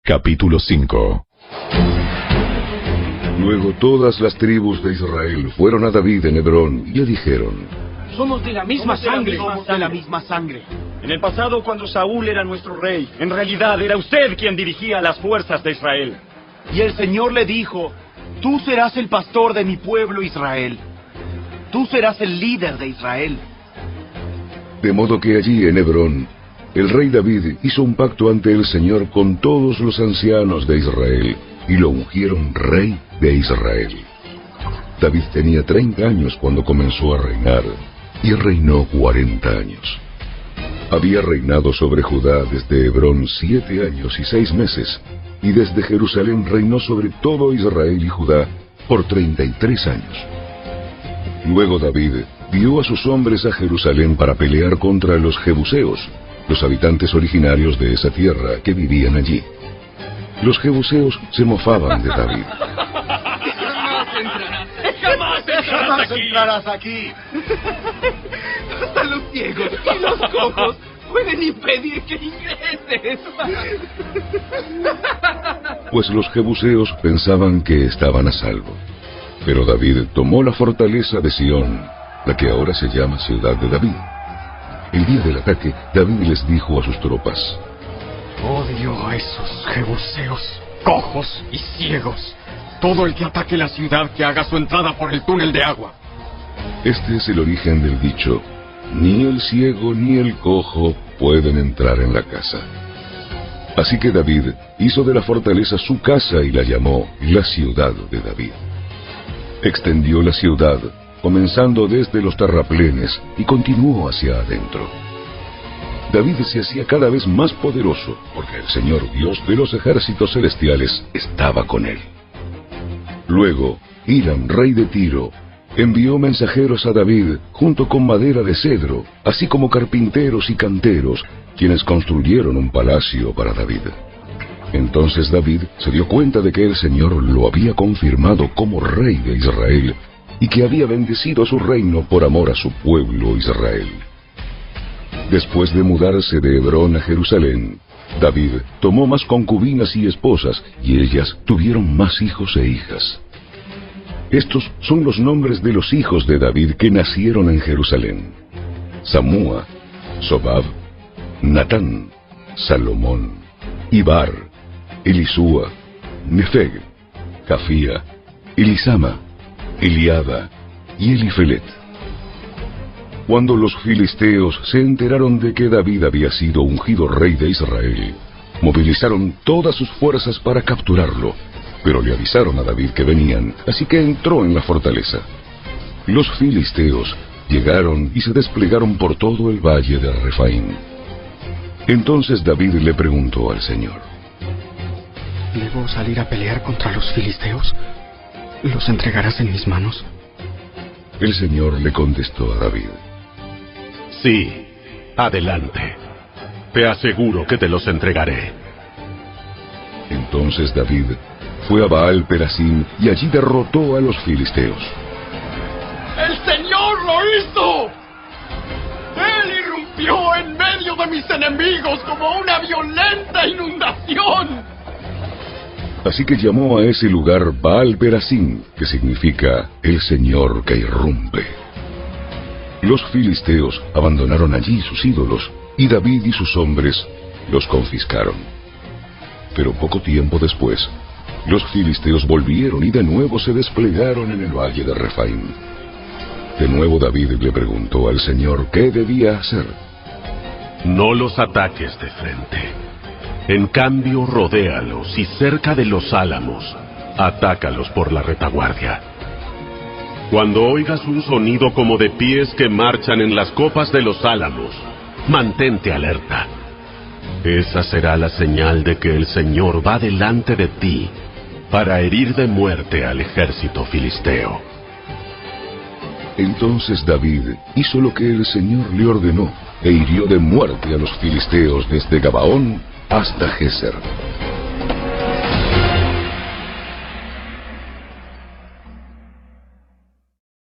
Capítulo 5. Luego todas las tribus de Israel fueron a David en Hebrón y le dijeron: Somos de la misma sangre. Somos de la misma sangre. En el pasado, cuando Saúl era nuestro rey, en realidad era usted quien dirigía las fuerzas de Israel. Y el Señor le dijo: tú serás el pastor de mi pueblo Israel. Tú serás el líder de Israel. De modo que allí en Hebrón, el rey David hizo un pacto ante el Señor con todos los ancianos de Israel, y lo ungieron rey de Israel. David tenía 30 años cuando comenzó a reinar, y reinó 40 años. Había reinado sobre Judá desde Hebrón 7 años y 6 meses, y desde Jerusalén reinó sobre todo Israel y Judá por 33 años. Luego David dio a sus hombres a Jerusalén para pelear contra los jebuseos, los habitantes originarios de esa tierra que vivían allí. Los jebuseos se mofaban de David. Jamás entrarás aquí. Hasta los ciegos y los cojos pueden impedir que ingreses. Pues los jebuseos pensaban que estaban a salvo. Pero David tomó la fortaleza de Sión, la que ahora se llama Ciudad de David. El día del ataque, David les dijo a sus tropas: odio a esos jebuseos, cojos y ciegos. Todo el que ataque la ciudad, que haga su entrada por el túnel de agua. Este es el origen del dicho: ni el ciego ni el cojo pueden entrar en la casa. Así que David hizo de la fortaleza su casa y la llamó la Ciudad de David. Extendió la ciudad, comenzando desde los terraplenes, y continuó hacia adentro. David se hacía cada vez más poderoso, porque el Señor Dios de los ejércitos celestiales estaba con él. Luego, Hiram, rey de Tiro, envió mensajeros a David junto con madera de cedro, así como carpinteros y canteros, quienes construyeron un palacio para David. Entonces David se dio cuenta de que el Señor lo había confirmado como rey de Israel, y que había bendecido su reino por amor a su pueblo Israel. Después de mudarse de Hebrón a Jerusalén, David tomó más concubinas y esposas, y ellas tuvieron más hijos e hijas. Estos son los nombres de los hijos de David que nacieron en Jerusalén: Samúa, Sobab, Natán, Salomón, Ibar, Elisúa, Nefeg, Cafía, Elisama, Eliada y Elifelet. Cuando los filisteos se enteraron de que David había sido ungido rey de Israel, movilizaron todas sus fuerzas para capturarlo, pero le avisaron a David que venían, así que entró en la fortaleza. Los filisteos llegaron y se desplegaron por todo el valle de Refaim. Entonces David le preguntó al Señor: ¿debo salir a pelear contra los filisteos? ¿Los entregarás en mis manos? El Señor le contestó a David: Sí, adelante. Te aseguro que te los entregaré. Entonces David fue a Baal Perasim y allí derrotó a los filisteos. ¡El Señor lo hizo! ¡Él irrumpió en medio de mis enemigos como una violenta inundación! Así que llamó a ese lugar Baal Perasim, que significa el Señor que irrumpe. Los filisteos abandonaron allí sus ídolos, y David y sus hombres los confiscaron. Pero poco tiempo después, los filisteos volvieron y de nuevo se desplegaron en el valle de Refaim. De nuevo David le preguntó al Señor qué debía hacer. No los ataques de frente. En cambio, rodéalos y cerca de los álamos, atácalos por la retaguardia. Cuando oigas un sonido como de pies que marchan en las copas de los álamos, mantente alerta. Esa será la señal de que el Señor va delante de ti para herir de muerte al ejército filisteo. Entonces David hizo lo que el Señor le ordenó, e hirió de muerte a los filisteos desde Gabaón hasta Geser.